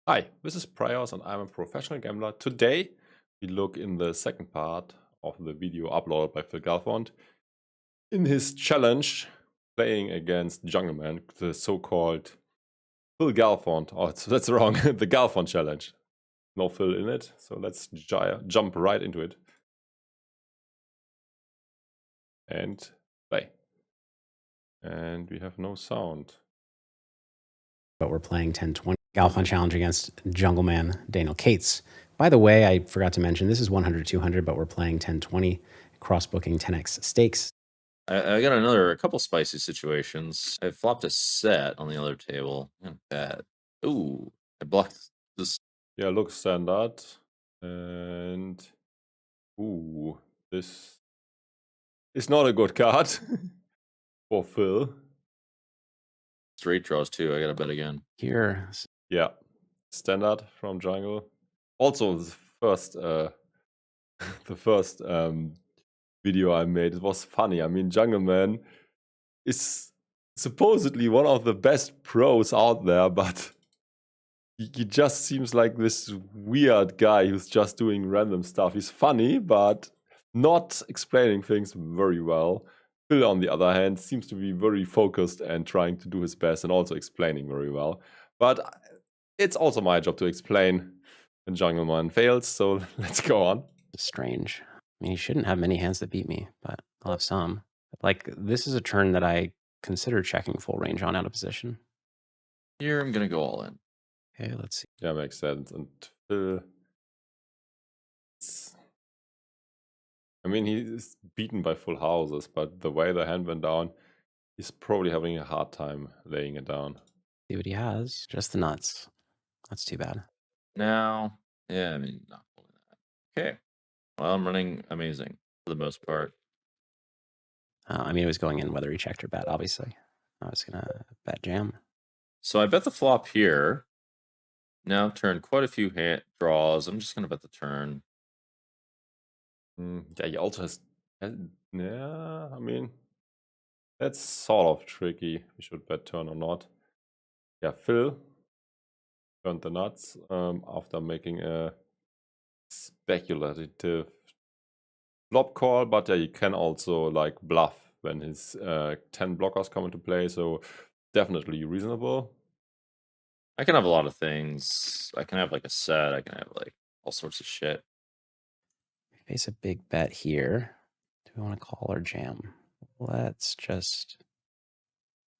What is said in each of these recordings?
Hi, this is Praios and I'm a professional gambler. Today we look in the second part of the video uploaded by Phil Galfond in his challenge playing against Jungleman, the so-called Phil Galfond. Oh, that's wrong. The Galfond Challenge. No Phil in it, so let's jump right into it and play. And we have no sound. But we're playing 10-20 Galfond Challenge against Jungleman Daniel Cates. By the way, I forgot to mention, this is 100-200, but we're playing 10-20, cross-booking 10x stakes. I got a couple spicy situations. I flopped a set on the other table. Not bad. Ooh, I blocked this. Yeah, looks standard. And ooh, this is not a good card for Phil. Straight draws too. I gotta bet again. Here. Yeah, standard from Jungle. Also, the first video I made, it was funny. I mean, Jungleman is supposedly one of the best pros out there, but he just seems like this weird guy who's just doing random stuff. He's funny, but not explaining things very well. Phil, on the other hand, seems to be very focused and trying to do his best and also explaining very well. But it's also my job to explain when Jungleman fails, so let's go on. Strange. I mean, he shouldn't have many hands that beat me, but I'll have some. Like, this is a turn that I consider checking full range on out of position. Here, I'm gonna go all in. Okay, let's see. Yeah, makes sense. And Phil, I mean, he's beaten by full houses, but the way the hand went down, he's probably having a hard time laying it down. See what he has. Just the nuts. That's too bad. Now, yeah, I mean, not holding that. Okay. Well, I'm running amazing for the most part. I mean, it was going in whether he checked or bet, obviously. I was going to bet jam. So I bet the flop here. Now turn quite a few draws. I'm just gonna bet the turn. Yeah, he also has. Yeah, I mean, that's sort of tricky. We should bet turn or not. Yeah, Phil turned the nuts after making a speculative flop call, but yeah, you can also like bluff when his 10 blockers come into play, so definitely reasonable. I can have a lot of things. I can have like a set. I can have like all sorts of shit. Face a big bet here. Do we want to call or jam? Let's just...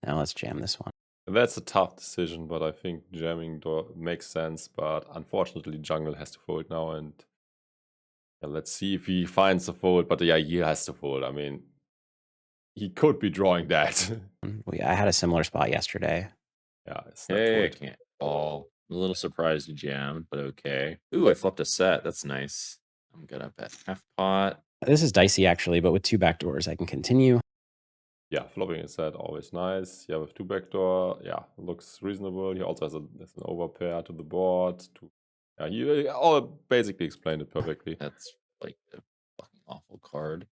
Now let's jam this one. That's a tough decision, but I think jamming makes sense, but unfortunately Jungle has to fold now, and yeah, let's see if he finds the fold, but yeah, he has to fold. I mean, he could be drawing that. I had a similar spot yesterday. Yeah, it's Hey, I can't call. I'm a little surprised you jammed, but okay. Ooh, I flipped a set. That's nice. I'm gonna bet half pot. This is dicey, actually, but with two backdoors, I can continue. Yeah, flopping a set, always nice. Yeah, with two backdoor, yeah, looks reasonable. He also has an overpair to the board. Yeah, you all basically explained it perfectly. That's like a fucking awful card.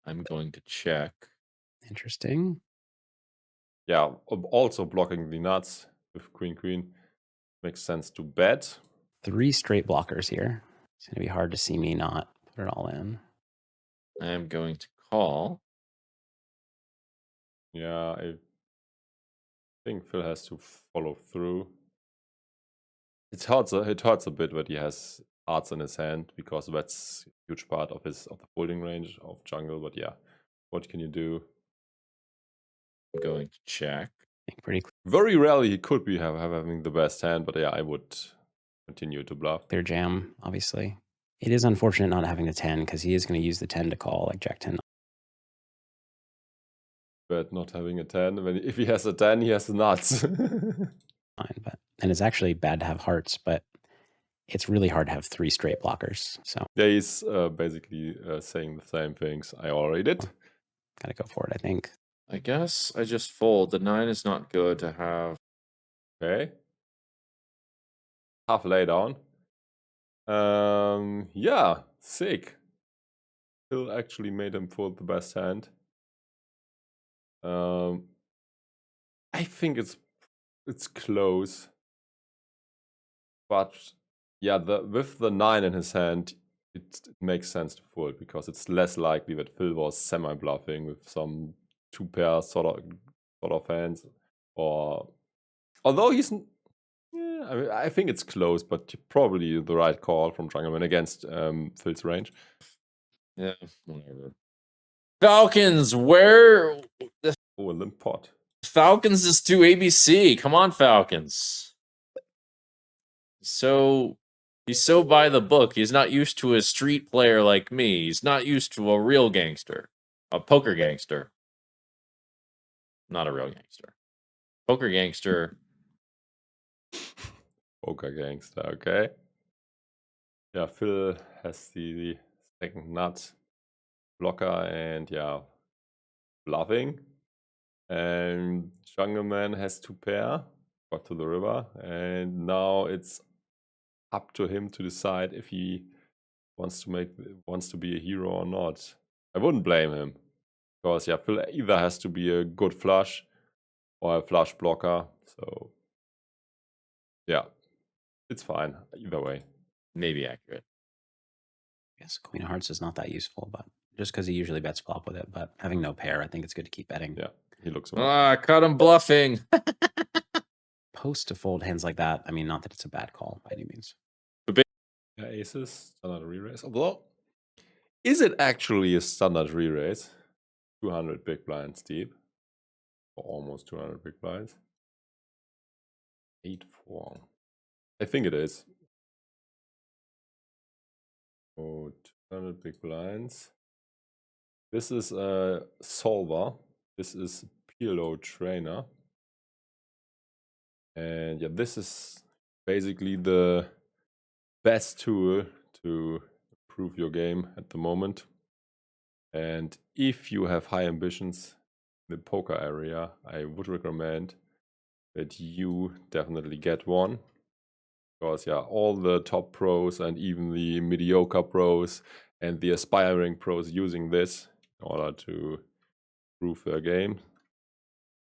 I'm going to check. Interesting. Yeah, also blocking the nuts with queen makes sense to bet. 3 straight blockers here. It's going to be hard to see me not put it all in. I am going to call. Yeah, I think Phil has to follow through. It hurts a bit that he has hearts in his hand, because that's a huge part of the folding range of Jungle. But yeah, what can you do? I'm going to check. Pretty clear. Very rarely he could be having the best hand, but yeah, I would continue to bluff. Clear jam, obviously. It is unfortunate not having the 10, because he is going to use the 10 to call, like Jack 10. But not having a 10, if he has a 10, he has the nuts. Fine, but and it's actually bad to have hearts, but it's really hard to have 3 straight blockers. So yeah, he's basically saying the same things I already did. gotta go for it, I think. I guess I just fold. The 9 is not good to have. Okay. Half laydown. Yeah, sick. Phil actually made him fold the best hand. I think it's close. But yeah, with the 9 in his hand, it makes sense to fold because it's less likely that Phil was semi-bluffing with some 2-pair sort of hands. Or although he's, yeah, I mean, I think it's close, but probably the right call from Jungleman against Phil's range. Yeah, whatever. Falcons, where Oh, a limp pot. Falcons is to ABC. Come on, Falcons. So he's so by the book. He's not used to a street player like me. He's not used to a real gangster, a poker gangster. Not a real gangster. Poker gangster. Poker gangster, okay. Yeah, Phil has the second nut blocker and yeah, bluffing. And Jungleman has 2-pair, got to the river, and now it's up to him to decide if he wants to be a hero or not. I wouldn't blame him, because yeah, Phil either has to be a good flush or a flush blocker. So yeah, it's fine either way. Maybe accurate. I guess Queen of Hearts is not that useful, but just because he usually bets flop with it. But having no pair, I think it's good to keep betting. Yeah, he looks. I caught him bluffing. Post to fold hands like that. I mean, not that it's a bad call by any means. Yeah, aces, standard re-raise. Although, is it actually a standard re-raise? 200 big blinds deep. Or almost 200 big blinds. 8-4. I think it is. Oh, 200 big blinds. This is a Solver. This is PLO Trainer. And yeah, this is basically the best tool to improve your game at the moment. And if you have high ambitions in the poker area, I would recommend that you definitely get one. Because yeah, all the top pros and even the mediocre pros and the aspiring pros using this in order to improve their game.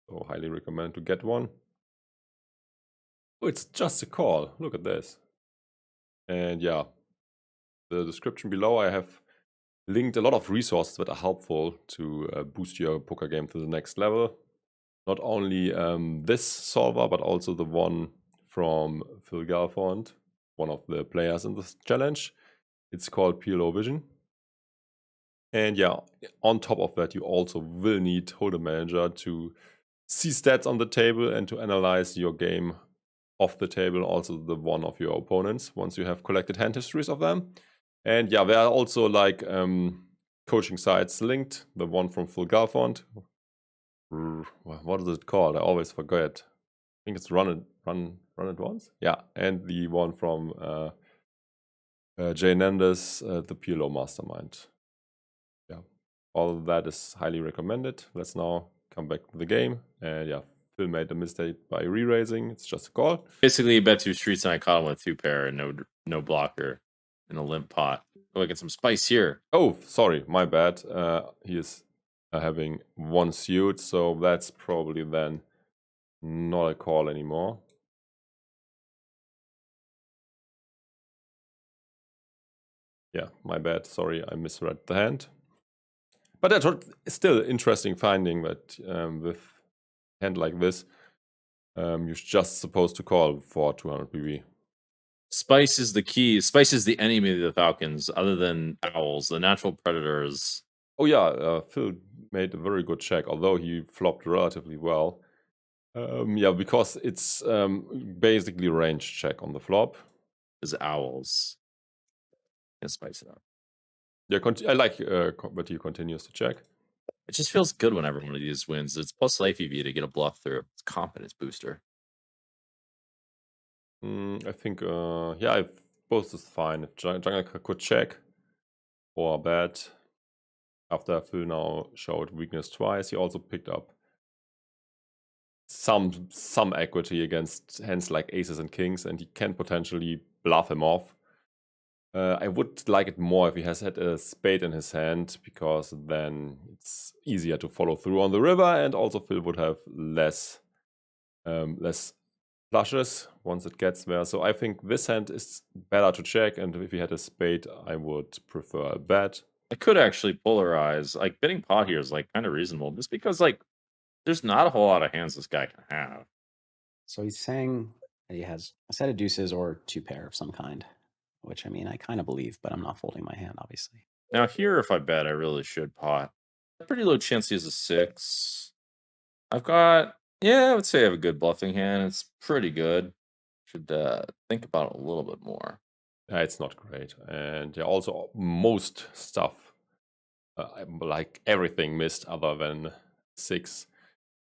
So highly recommend to get one. Oh, it's just a call. Look at this. And yeah, the description below, I have linked a lot of resources that are helpful to boost your poker game to the next level. Not only this solver, but also the one from Phil Galfond, one of the players in this challenge. It's called PLO Vision. And yeah, on top of that, you also will need Holdem Manager to see stats on the table and to analyze your game off the table, also the one of your opponents, once you have collected hand histories of them. And yeah, there are also like coaching sites linked. The one from Phil Galfond. What is it called? I always forget. I think it's Run It Once. Yeah, and the one from Jay Nendes, the PLO Mastermind. Yeah, all of that is highly recommended. Let's now come back to the game. And yeah, Phil made a mistake by re-raising. It's just a call. Basically, he bet 2 streets and I caught him with 2-pair and no blocker in a limp pot. Oh, I get some spice here. Oh, sorry, my bad. He is having 1 suit, so that's probably then not a call anymore. Yeah, my bad. Sorry, I misread the hand. But that's still interesting finding that with a hand like this, you're just supposed to call for 200 BB. Spice is the key. Spice is the enemy of the Falcons, other than owls, the natural predators. Oh yeah, Phil made a very good check, although he flopped relatively well. Yeah, because it's basically range check on the flop. Is owls. Can spice it up. Yeah, I like that he continues to check. It just feels good whenever one of these wins. It's plus life EV to get a bluff through. It's a confidence booster. I think, yeah, both is fine. If Jungle could check or bet, after Phil now showed weakness twice, he also picked up some equity against hands like aces and kings, and he can potentially bluff him off. I would like it more if he has had a spade in his hand, because then it's easier to follow through on the river, and also Phil would have less flushes once it gets there. So I think this hand is better to check, and if he had a spade, I would prefer a bet. I could actually polarize. Like, betting pot here is, like, kind of reasonable, just because, like, there's not a whole lot of hands this guy can have. So he's saying that he has a set of deuces or 2 pair of some kind, which, I mean, I kind of believe, but I'm not folding my hand, obviously. Now here, if I bet, I really should pot. Pretty low chance he has a 6. I've got, yeah, I would say I have a good bluffing hand. It's pretty good. Should think about it a little bit more. It's not great. And yeah, also most stuff, like everything missed other than 6.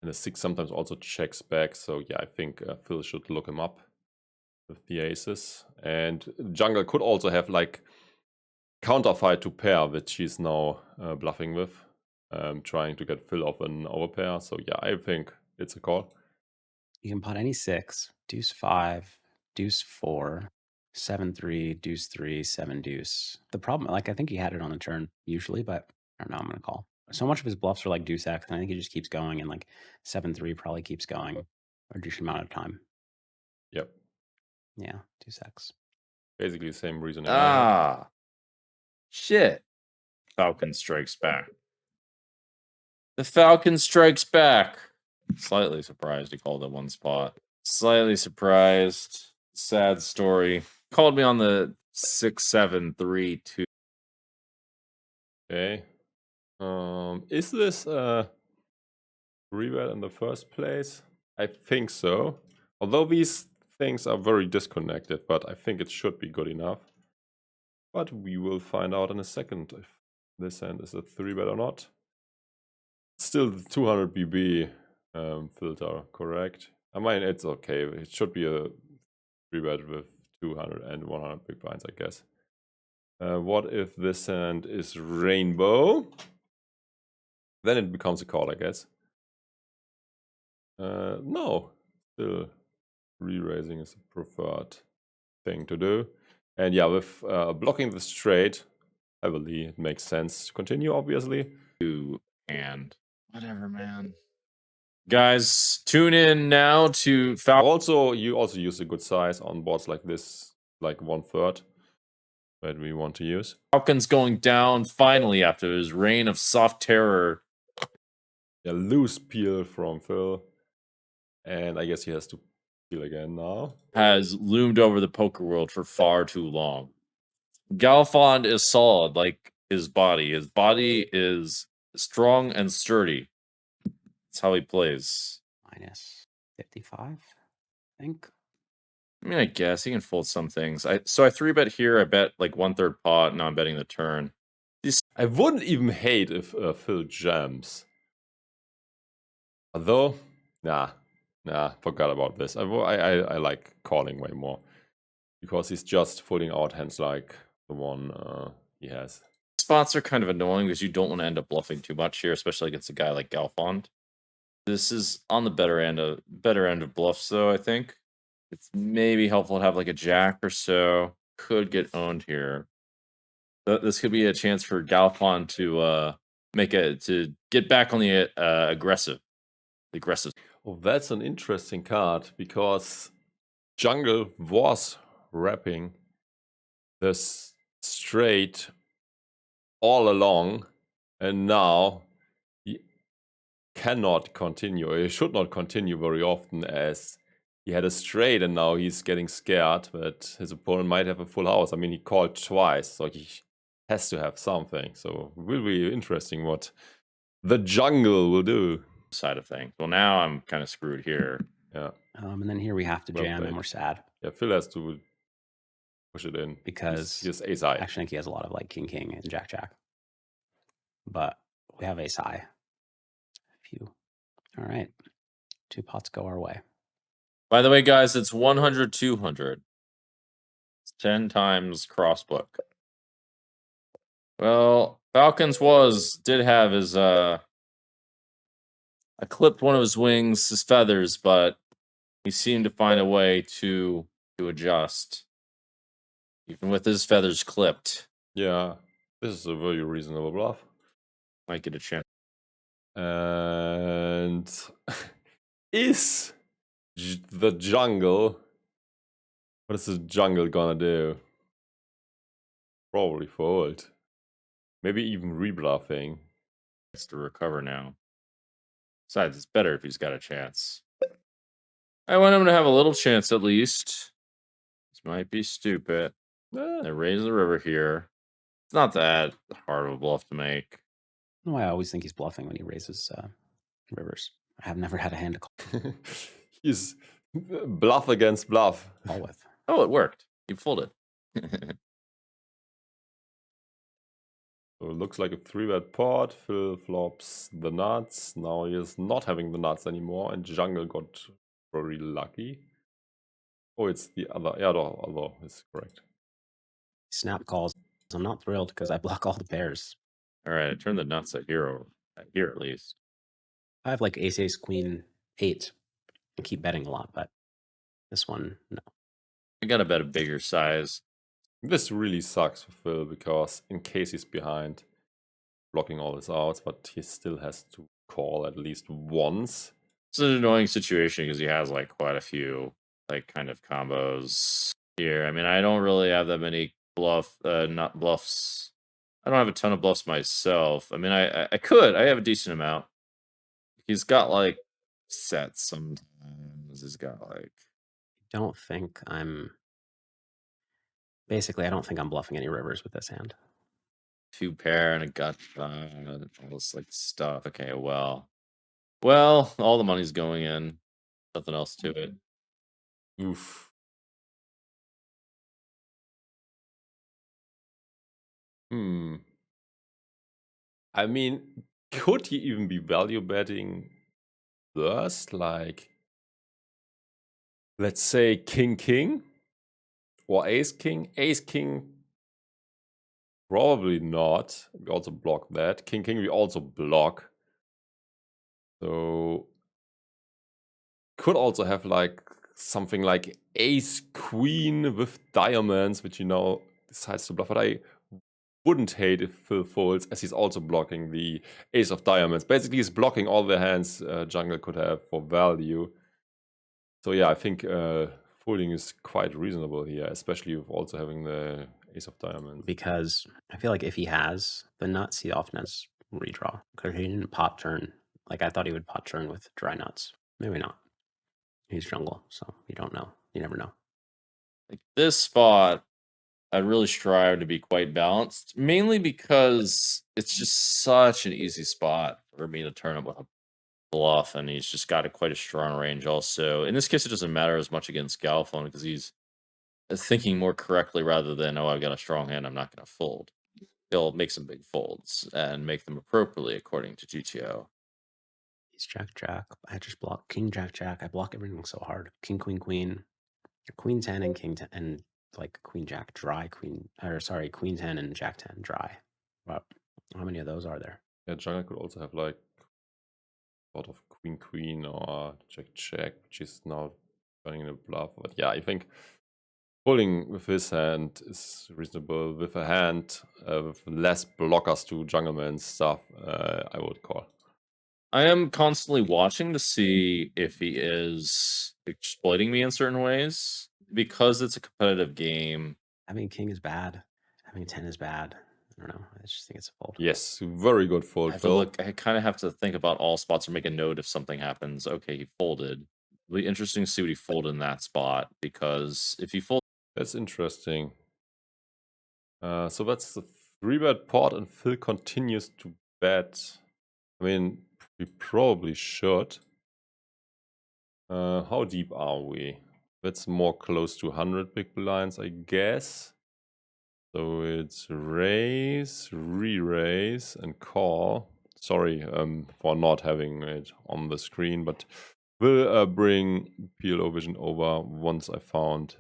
And the 6 sometimes also checks back. So yeah, I think Phil should look him up with the aces. And Jungle could also have like counterfight to pair, which he's now bluffing with, trying to get Phil off an overpair. So yeah, I think it's a call. You can pot any 6, deuce 5, deuce 4, 7-3, deuce 3, 7 deuce. The problem, like, I think he had it on the turn usually, but I don't know, I'm going to call. So much of his bluffs are like deuce X, and I think he just keeps going, and like 7-3 probably keeps going a decent amount of time. Yep. Yeah, deuce X. Basically the same reasoning. Ah, shit. Falcon strikes back. The Falcon strikes back. Slightly surprised he called it one spot. Slightly surprised. Sad story. Called me on the 6-7-3-2. Okay. Is this a rebet in the first place? I think so. Although these things are very disconnected, but I think it should be good enough. But we will find out in a second if this hand is a 3-bet or not. Still the 200 BB filter, correct? I mean, it's okay. It should be a 3-bet with 200 and 100 big blinds, I guess. What if this hand is rainbow? Then it becomes a call, I guess. No, still re-raising is a preferred thing to do. And yeah, with blocking the straight, heavily, it makes sense to continue, obviously. And whatever, man. Guys, tune in now to Also, you also use a good size on boards like this, like 1/3 that we want to use. Falcon's going down finally after his reign of soft terror. Yeah, loose peel from Phil. And I guess he has to peel again now. Has loomed over the poker world for far too long. Galfond is solid like his body. His body is strong and sturdy. That's how he plays. Minus 55, I think. I mean, I guess he can fold some things. So I 3-bet here. I bet like 1/3 pot. Now I'm betting the turn. I wouldn't even hate if Phil jams. Although, nah, forgot about this. I like calling way more. Because he's just folding out hands like the one he has. Spots are kind of annoying because you don't want to end up bluffing too much here, especially against a guy like Galfond. This is on the better end of bluffs, though, I think. It's maybe helpful to have like a jack or so. Could get owned here. This could be a chance for Galfond to get back on the aggressive. Oh, that's an interesting card because Jungle was wrapping this straight all along, and now he cannot continue. He should not continue very often, as he had a straight and now he's getting scared that his opponent might have a full house. I mean, he called twice, so he has to have something. So it will be interesting what the Jungle will do. Side of things. Well, now I'm kind of screwed here. Yeah. And then here we have to jam, and we're sad. Yeah, Phil has to push it in because he has ace high. Actually, I think he has a lot of like king king and jack jack, but we have ace high. Phew. All right, 2 pots go our way. By the way, guys, it's 100 200. It's 10 times crossbook. Well, Falcons did have his I clipped one of his wings, his feathers, but he seemed to find a way to adjust. Even with his feathers clipped. Yeah, this is a very reasonable bluff. Might get a chance. And is the jungle. What is the jungle gonna do? Probably fold. Maybe even rebluffing. It's to recover now. Besides, it's better if he's got a chance. I want him to have a little chance at least. This might be stupid. They raise the river here. It's not that hard of a bluff to make. I don't know why I always think he's bluffing when he raises rivers. I have never had a hand to call He's bluff against bluff. with. Oh, it worked. He folded. So it looks like a 3-bet pot. Phil flops the nuts. Now he is not having the nuts anymore, and jungle got very lucky. Oh, it's the other. Yeah, the other is correct. Snap calls. I'm not thrilled because I block all the pairs. All right, I turned the nuts at here at least. I have like ace, queen, 8. I keep betting a lot, but this one, no. I got to bet a bigger size. This really sucks for Phil because in case he's behind, blocking all his outs, but he still has to call at least once. It's an annoying situation because he has like quite a few like kind of combos here. I mean, I don't really have that many not bluffs. I don't have a ton of bluffs myself. I mean, I could. I have a decent amount. He's got like sets sometimes. He's got like. I don't think I'm. Basically, I don't think I'm bluffing any rivers with this hand. 2 pair and a gut shot, all this like stuff. Okay, well, all the money's going in. Nothing else to it. Oof. I mean, could he even be value betting first? Like, let's say king or ace king. Ace king, probably not. We also block that. King we also block. So could also have like something like ace queen with diamonds, which decides to bluff. But I wouldn't hate if Phil folds, as he's also blocking the ace of diamonds. Basically, he's blocking all the hands jungle could have for value. So yeah, I think folding is quite reasonable here, especially with also having the ace of diamonds. Because I feel like if he has the nuts, he often has redraw. Because he didn't pot turn. Like I thought he would pot turn with dry nuts. Maybe not. He's jungle, so you don't know. You never know. Like this spot, I'd really strive to be quite balanced, mainly because it's just such an easy spot for me to turn up with a bluff, and he's just got quite a strong range also. In this case, it doesn't matter as much against Galfond because he's thinking more correctly rather than, oh, I've got a strong hand, I'm not going to fold. He'll make some big folds and make them appropriately according to GTO. He's jack. I just block king, jack. I block everything so hard. King, queen, queen 10 and king 10 and like queen jack dry, queen 10 and jack 10 dry. Wow. How many of those are there? Yeah, jungle could also have like sort of queen or check, which is now turning a bluff. But yeah, I think folding with his hand is reasonable. With a hand with less blockers to Jungleman stuff, I would call. I am constantly watching to see if he is exploiting me in certain ways because it's a competitive game. Having king is bad. Having 10 is bad. I don't know. I just think it's a fold. Yes, very good fold, Phil. I kind of have to think about all spots or make a note if something happens. Okay, he folded. It'll be interesting to see what he folded in that spot, because if he folded... That's interesting. So that's the 3-bet pot, and Phil continues to bet. I mean, we probably should. How deep are we? That's more close to 100 big blinds, I guess. So it's raise, re-raise, and call. Sorry for not having it on the screen, but we'll bring PLO Vision over once I found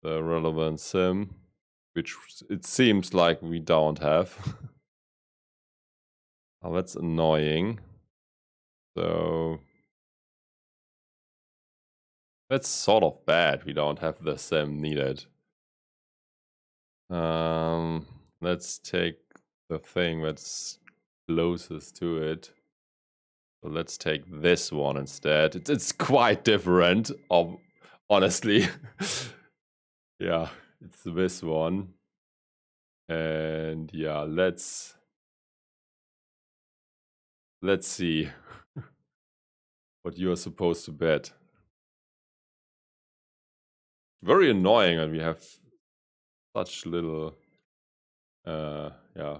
the relevant sim, which it seems like we don't have. Oh, that's annoying. So that's sort of bad. We don't have the sim needed. Let's take the thing that's closest to it. So let's take this one instead. It's quite different, honestly. Yeah, it's this one. And yeah, let's see what you are supposed to bet. Very annoying, and we have such little yeah,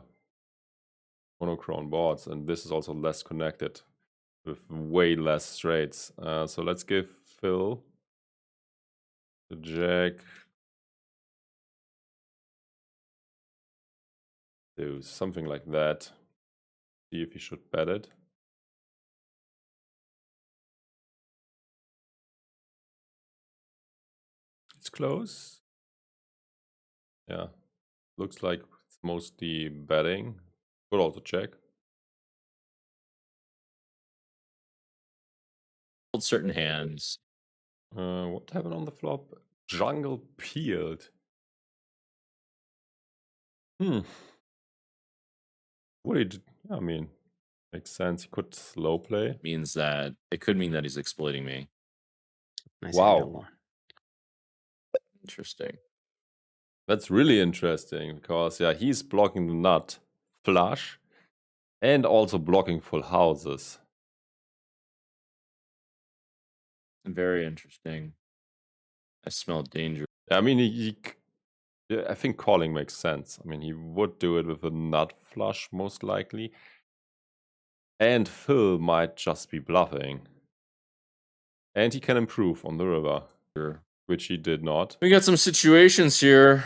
monochrome boards, and this is also less connected with way less straights. So let's give Phil the jack. Do something like that. See if he should bet it. It's close. Yeah, looks like it's mostly betting. Could also check. Certain hands. What happened on the flop? Jungle peeled. What he did, I mean, makes sense. He could slow play. Means that it could mean that he's exploiting me. Nice Wow. hand, Bill. Interesting. That's really interesting because yeah, he's blocking the nut flush and also blocking full houses. Very interesting. I smell danger. I mean, yeah, I think calling makes sense. I mean, he would do it with a nut flush most likely. And Phil might just be bluffing. And he can improve on the river, which he did not. We got some situations here.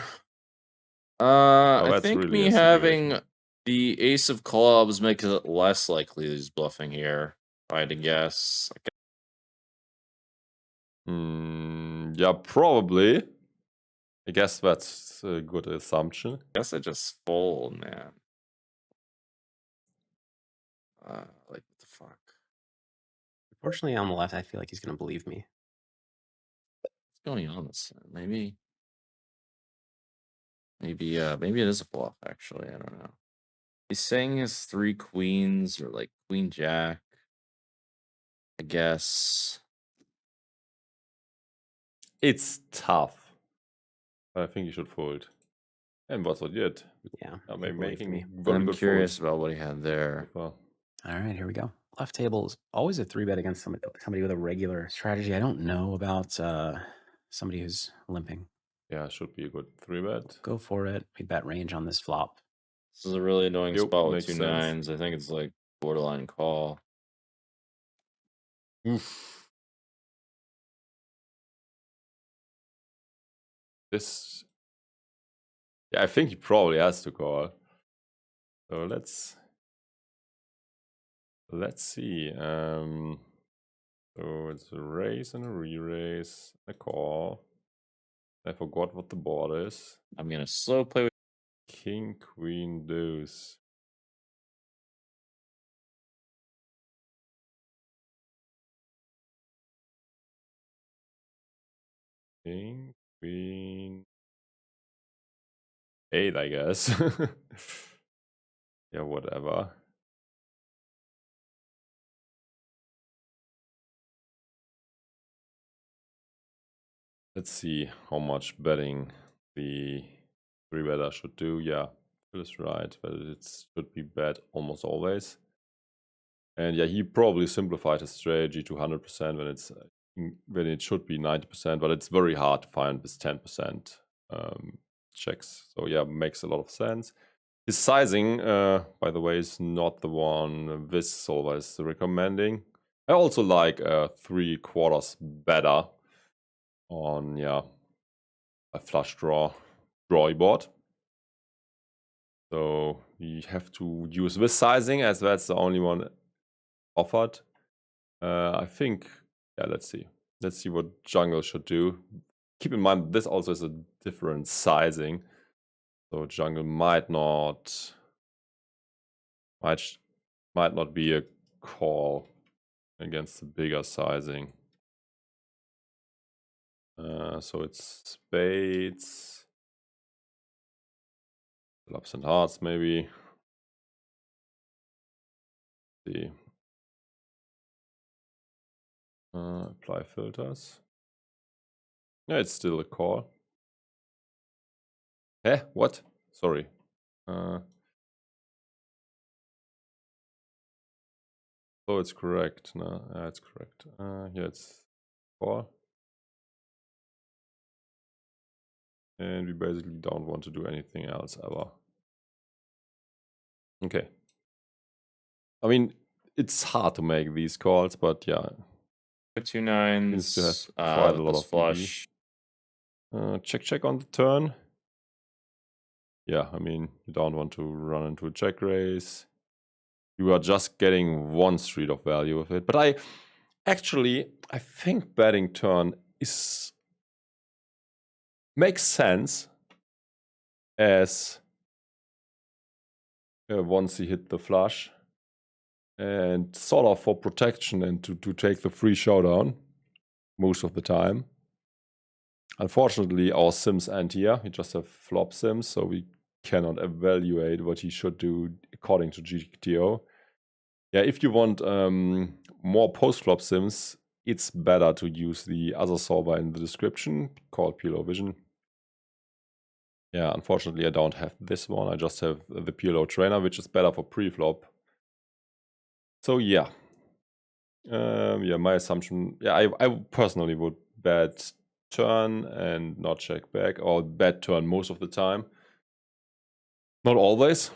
I that's think really me a having situation. the ace of clubs makes it less likely that he's bluffing here. If I had to guess. Yeah, probably. I guess that's a good assumption. I guess I just fold, man. Like, what the fuck? Unfortunately, on the left, I feel like he's going to believe me. What's going on this side? Maybe it is a bluff, actually. I don't know. He's saying he has 3 queens or like queen jack. I guess. It's tough. I think you should fold. And what's what did? Yeah, Maybe making me. very I'm good curious folds about what he had there. so far. All right, here we go. Left table is always a 3-bet against somebody with a regular strategy. I don't know about somebody who's limping. Yeah, should be a good 3-bet. Go for it. We bet range on this flop. This is a really annoying Yep, spot with makes 2 sense. nines. I think it's like borderline call. Oof. This. Yeah, I think he probably has to call. So let's see. So it's a raise and a re-raise, a call. I forgot what the board is. I'm gonna slow play with King, queen, deuce. King, queen, 8, I guess. Yeah, whatever. Let's see how much betting the 3-better should do. Yeah, Phil is right, but it should be bet almost always. And yeah, he probably simplified his strategy to 100% when it should be 90%, but it's very hard to find this 10% checks. So yeah, makes a lot of sense. His sizing, by the way, is not the one this solver is recommending. I also like 3/4 better on a flush drawy board. So you have to use this sizing as that's the only one offered. I think, yeah, let's see what Jungle should do. Keep in mind, this also is a different sizing. So Jungle might not be a call against the bigger sizing. So it's spades, clubs and hearts maybe. Let's see. Apply filters. Yeah, it's still a call. Eh? What? Sorry. Oh, it's correct. No, it's correct. Yeah, it's call. And we basically don't want to do anything else ever. Okay. I mean, it's hard to make these calls, but yeah. 2 nines. Seems to have quite a lot of flush. Check on the turn. Yeah, I mean, you don't want to run into a check raise. You are just getting one street of value with it. But I think betting turn makes sense as once he hit the flush and sort of for protection and to take the free showdown most of the time. Unfortunately, our sims end here. We just have flop sims, so we cannot evaluate what he should do according to GTO. Yeah, if you want more post-flop sims, it's better to use the other solver in the description called PLO Vision. Yeah, unfortunately, I don't have this one. I just have the PLO Trainer, which is better for pre-flop. So yeah. Yeah, my assumption, yeah, I personally would bet turn and not check back, or bet turn most of the time. Not always,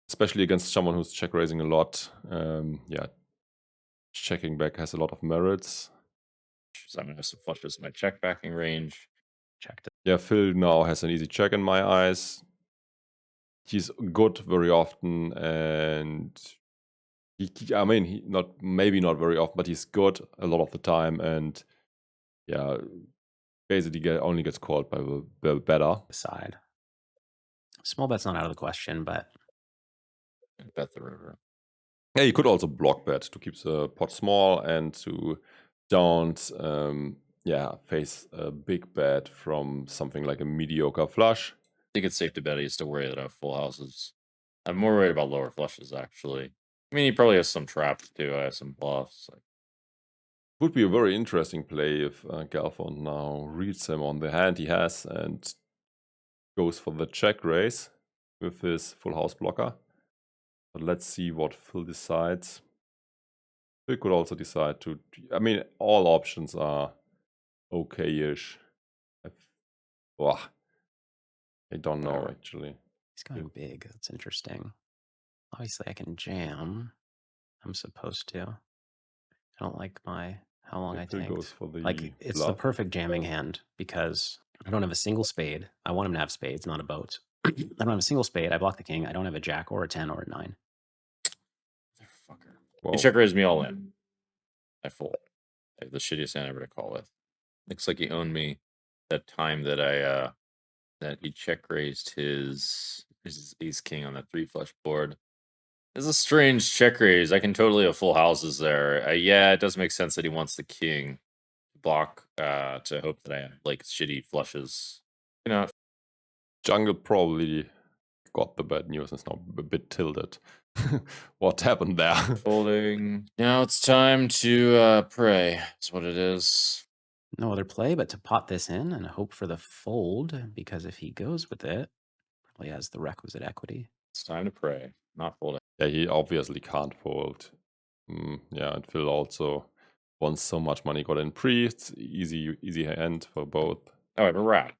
especially against someone who's check raising a lot. Yeah, checking back has a lot of merits. So I'm gonna have some flushes in my check backing range. Checked it. Yeah, Phil now has an easy check in my eyes. He's good very often, and I mean, maybe not very often, but he's good a lot of the time, and yeah, basically only gets called by the better Side. Small bet's not out of the question, but Bet the river. yeah, you could also block bet to keep the pot small and to don't face a big bet from something like a mediocre flush. I think it's safe to bet he's still worried that I have full houses. I'm more worried about lower flushes, actually. I mean, he probably has some traps, too. I have some bluffs. Would be a very interesting play if Galfond now reads him on the hand he has and goes for the check raise with his full house blocker. But let's see what Phil decides. Phil could also decide to... I mean, all options are okay-ish. I don't know, actually. he's going big. That's interesting. Obviously, I can jam. I'm supposed to. I don't like how long I take. Goes for the like, it's bluff. the perfect jamming hand because I don't have a single spade. I want him to have spades, not a boat. I don't have a single spade. I block the king. I don't have a jack or a 10 or a 9. Motherfucker. He check raised me all in. I fold. I have the shittiest hand ever to call with. Looks like he owned me that time that that he check raised his ace king on that 3 flush board. It's a strange check raise. I can totally have full houses there. Yeah, it does make sense that he wants the king block to hope that I have like shitty flushes. You know, Jungle probably got the bad news and is now a bit tilted. What happened there? folding. Now it's time to pray. That's what it is. No other play but to pot this in and hope for the fold, because if he goes with it, probably has the requisite equity. It's time to pray, not folding. Yeah, he obviously can't fold. Yeah, and Phil also wants so much money got in pre. It's easy hand for both. Oh, I have a rat.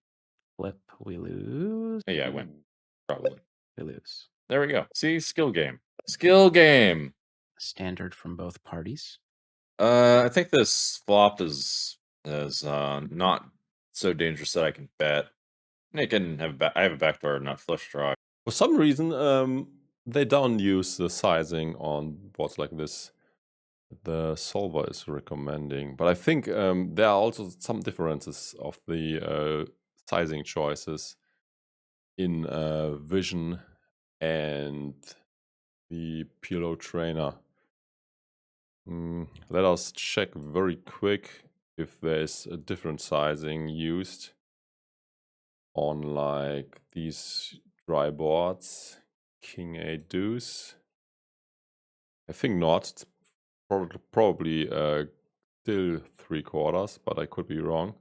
Flip, we lose. Oh, yeah, I win. Probably. We lose. There we go. See, skill game. Skill game. Standard from both parties. I think this flop is not so dangerous that I can bet. I can have I have a backdoor, not flush draw. For some reason, they don't use the sizing on boards like this. The solver is recommending, but I think there are also some differences of the sizing choices in Vision and the PLO Trainer. Let us check very quick if there's a different sizing used on like these dry boards. King 8 deuce. I think not. It's probably still 3/4, but I could be wrong.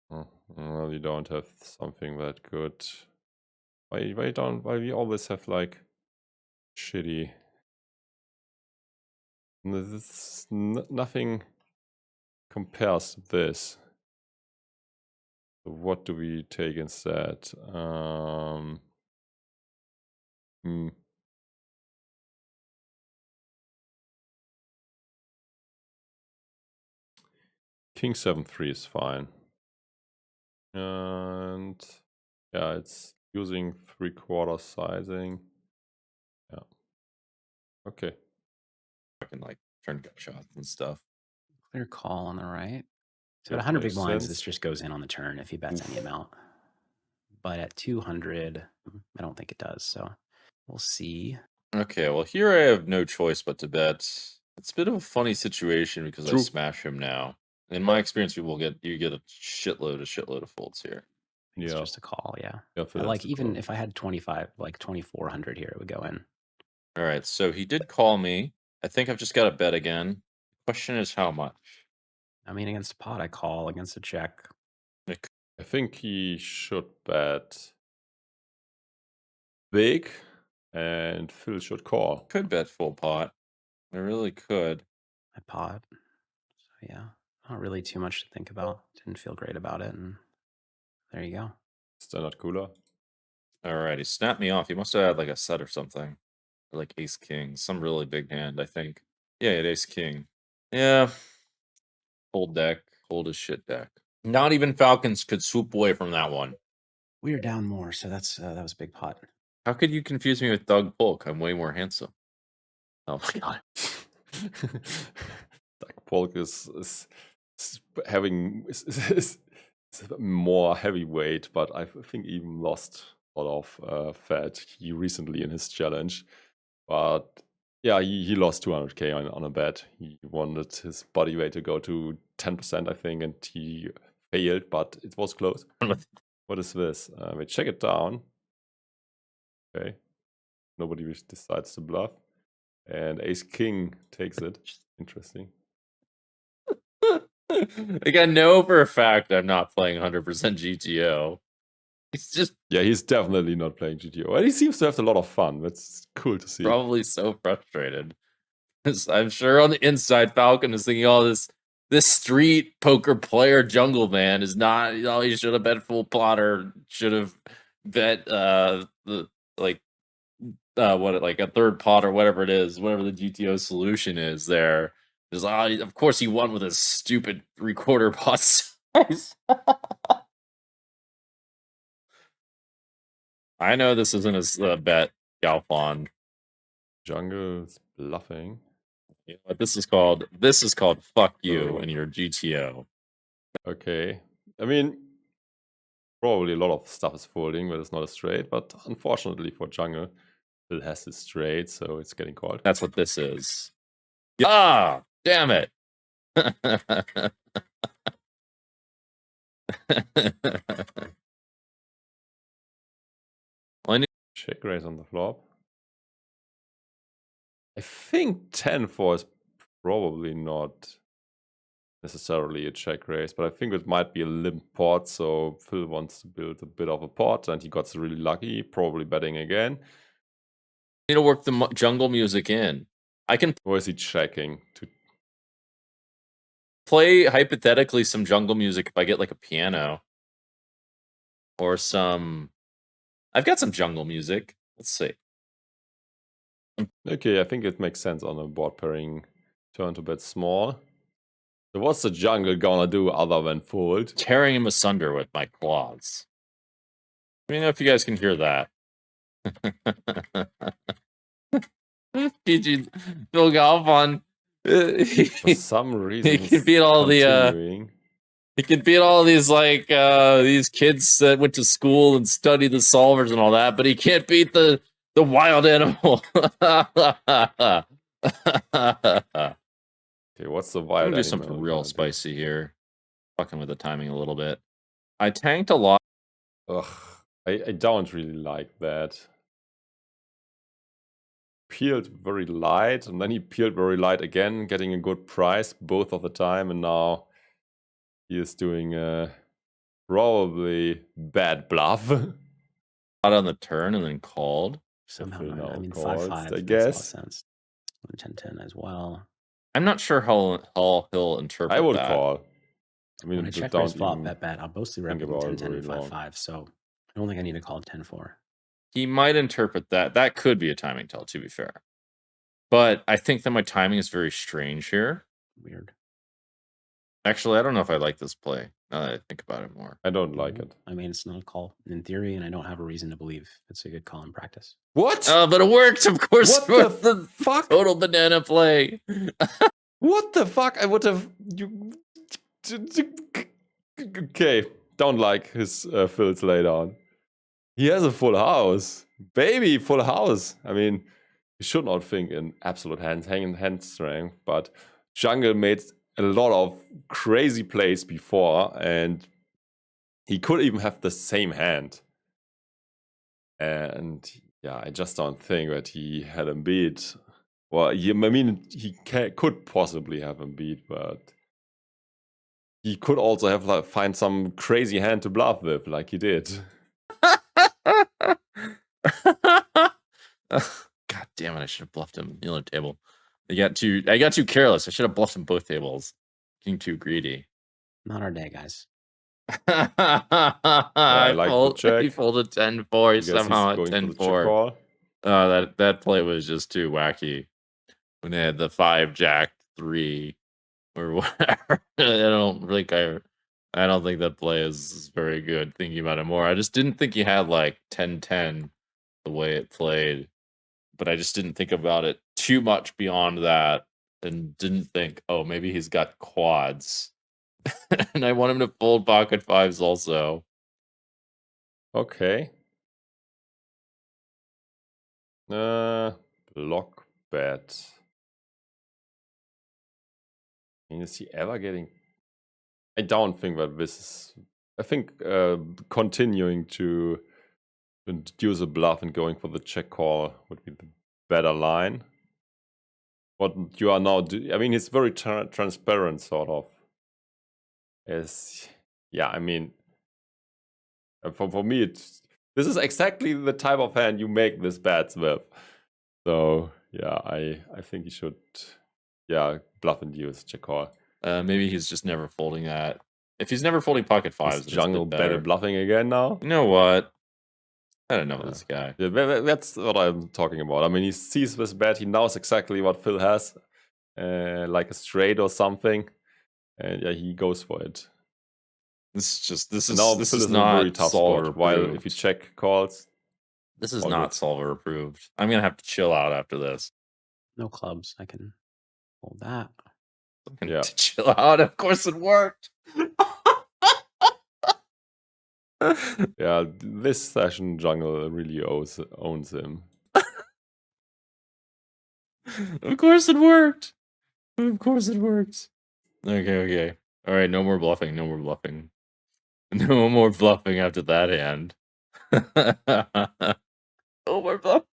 Oh, well, you don't have something that good. Why we always have like shitty. Nothing compares to this. So what do we take instead? King 7-3 is fine. And yeah, it's using 3/4 sizing. Yeah. Okay. I can like turn gut shots and stuff. Clear call on the right. So Yeah, at 100 big makes blinds, sense. this just goes in on the turn if he bets any amount. But at 200, I don't think it does. So we'll see. Okay, well here I have no choice but to bet. It's a bit of a funny situation because I smash him now. In my experience, you get a shitload of folds here. It's Yeah. just a call, yeah. Yeah, And like even if I had 25, like 2,400 here, it would go in. All right, so he did call me. I think I've just got to bet again. Question is how much? I mean, against a pot, I call. Against a check, I think he should bet big, and Phil should call. Could bet full pot. I really could. I pot. So yeah, not really too much to think about. Didn't feel great about it, and there you go. Standard cooler. All right, he snapped me off. He must have had like a set or something. Or like ace king, some really big hand, I think. Yeah, he had ace king. Yeah. Hold deck, hold his shit deck. Not even Falcons could swoop away from that one. We are down more, so that was a big pot. How could you confuse me with Doug Polk? I'm way more handsome. Oh my god. Doug Polk is having is more heavyweight, but I think even lost a lot of fat he recently in his challenge. But yeah, he lost 200k on a bet. He wanted his body weight to go to 10%, I think, and he failed, but it was close. What is this? We check it down. Okay. Nobody decides to bluff. And ace king takes it. Interesting. Like, I know for a fact I'm not playing 100% GTO. He's just... Yeah, he's definitely not playing GTO. And he seems to have a lot of fun. That's cool to see. Probably so frustrated. I'm sure on the inside, Falcon is thinking, oh, this street poker player Jungleman is not, you know, he should have bet full pot or should have bet like a third pot or whatever it is, whatever the GTO solution is there. There's of course he won with a stupid 3/4 pot size. I know this isn't a bet, Galfond. Jungle's bluffing. You know what this is called? This is called fuck you and your GTO. Okay. I mean, probably a lot of stuff is folding, but it's not a straight. But unfortunately for Jungle, it has his straight, so it's getting called. That's what this is. Ah, damn it. Check raise on the flop. I think 10-4 is probably not necessarily a check raise, but I think it might be a limp pot, so Phil wants to build a bit of a pot, and he got really lucky, probably betting again. Need to work the jungle music in. I can... Or is he checking to play, hypothetically, some jungle music if I get like a piano. Or some... I've got some jungle music. Let's see. Okay, I think it makes sense on a board pairing turn to bet small. So what's the jungle gonna do other than fold? Tearing him asunder with my claws. Let me know if you guys can hear that. PG Bill Galfond. For some reason, he can beat all the he can beat all these like these kids that went to school and studied the solvers and all that, but he can't beat the wild animal. Okay, what's the wild animal? I'm gonna do something real spicy here. Fucking with the timing a little bit. I tanked a lot. Ugh, I don't really like that. peeled very light, and then he peeled very light again, getting a good price both of the time, and now he is doing a probably bad bluff. Out on the turn and then called. Somehow, Phil now I mean, calls, 5-5 I makes a lot of guess. sense. 10-10 as well. I'm not sure how he'll interpret I would that. call. I mean, When I check don't raise flop, even bet, I'm mostly think repping about it 10-10 very and long. 5-5, so I don't think I need to call 10-4. He might interpret that. That could be a timing tell, to be fair. But I think that my timing is very strange here. Weird. Actually, I don't know if I like this play, now that I think about it more. I don't like it. I mean, it's not a call in theory, and I don't have a reason to believe it's a good call in practice. What? But it worked, of course. What the fuck? Total banana play. What the fuck? I would have... Okay, don't like his fills laid on. He has a full house. Baby, full house. I mean, you should not think in absolute hand strength, but Jungle made a lot of crazy plays before, and he could even have the same hand. And yeah, I just don't think that he had him beat. Well, I mean, he could possibly have him beat, but he could also have like find some crazy hand to bluff with, like he did. God damn it! I should have bluffed him the other table. I got too careless. I should have bluffed him both tables. Getting too greedy. Not our day, guys. I like the check. He folded 10-4. He Guess somehow he's at going for the check 10-4. call. That play was just too wacky. When they had the 5-Jack-3 or whatever. I don't think that play is very good. Thinking about it more, I just didn't think he had like 10-10 the way it played, but I just didn't think about it too much beyond that, and didn't think, oh, maybe he's got quads. And I want him to fold pocket fives also. Okay. Block bet. I mean, is he ever getting... I don't think that this is... I think continuing to induce a bluff and going for the check call would be the better line. What you are now doing... I mean, it's very transparent, sort of. Yeah, I mean... For me, this is exactly the type of hand you make this bets with. So, yeah, I think he should... Yeah, bluff induce, check call. Maybe he's just never folding that. If he's never folding pocket fives, Is Jungle better bluffing again now? You know what? I don't know this guy. Yeah, that's what I'm talking about. I mean, he sees this bet. He knows exactly what Phil has, like a straight or something, and yeah, he goes for it. This is Phil is in not a very tough solver spot. While approved. if you check calls, This is all not good. solver approved. I'm gonna have to chill out after this. No clubs. I can hold that. I'm gonna Yeah. have to chill out. Of course, it worked. Yeah, this session Jungle really owns him. Of course, it worked. Of course, it worked. Okay. All right, no more bluffing. No more bluffing. No more bluffing after that hand. No more bluff.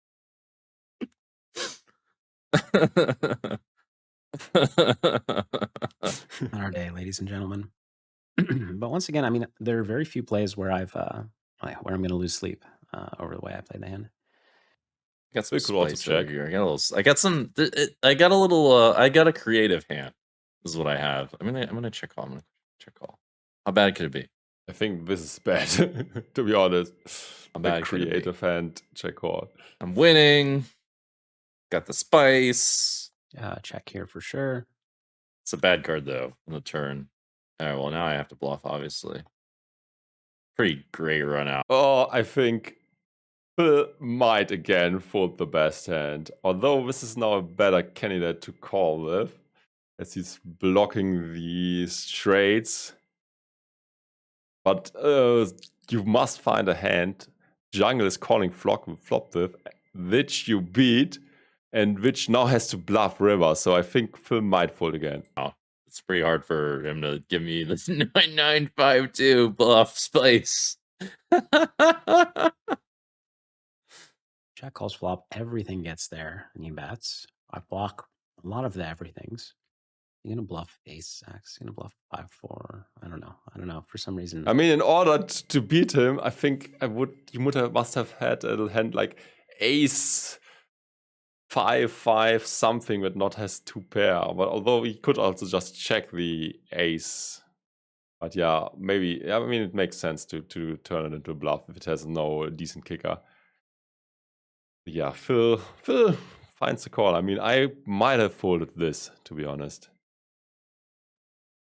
Not our day, ladies and gentlemen. But once again, I mean, there are very few plays where where I'm going to lose sleep over the way I played the hand. Got some We could also spice over check. here. I got a creative hand. This is what I have. I'm gonna check call. How bad could it be? I think this is bad, to be honest. How The bad could it be? creative hand check call. I'm winning. Got the spice. Check here for sure. It's a bad card though on the turn. All right, well now I have to bluff, obviously. Pretty great run out. Oh, I think Phil might again fold the best hand. Although this is now a better candidate to call with, as he's blocking the straights. But you must find a hand Jungle is calling flop with, which you beat, and which now has to bluff river. So I think Phil might fold again. It's pretty hard for him to give me this 9952 bluff space. Jack calls flop, everything gets there, and he bets. I block a lot of the everythings. You're gonna bluff ace X. You're gonna bluff 5-4. I don't know. For some reason, I mean, in order to beat him, I think you must have had a hand like ace 5-5 something that not has 2 pair. But although he could also just check the ace. But yeah, maybe. I mean, it makes sense to turn it into a bluff if it has no decent kicker. Yeah, Phil finds the call. I mean, I might have folded this, to be honest.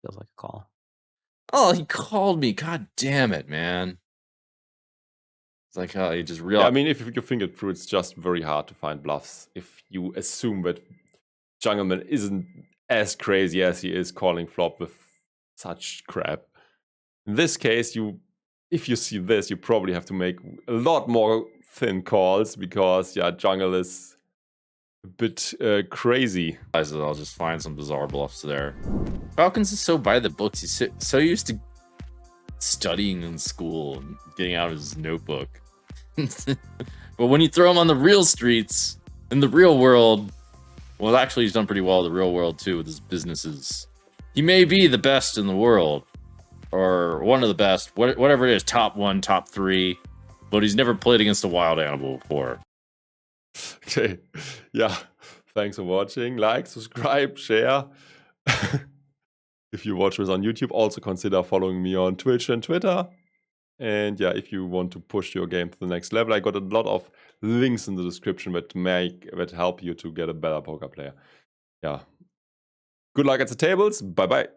feels like a call. Oh, he called me. God damn it, man. It's like how he just Yeah, realized. I mean, if you think it through, it's just very hard to find bluffs if you assume that Jungleman isn't as crazy as he is calling flop with such crap. In this case, if you see this, you probably have to make a lot more thin calls because, yeah, Jungle is a bit crazy. I'll just find some bizarre bluffs there. Falcons is so by the books. He's so used to studying in school and getting out his notebook. But when you throw him on the real streets, in the real world, well, actually, he's done pretty well in the real world, too, with his businesses. He may be the best in the world, or one of the best, whatever it is, top 1, top 3, but he's never played against a wild animal before. Okay, yeah, thanks for watching. Like, subscribe, share. If you watch this on YouTube, also consider following me on Twitch and Twitter. And yeah, if you want to push your game to the next level, I got a lot of links in the description that help you to get a better poker player. Yeah. Good luck at the tables. Bye-bye.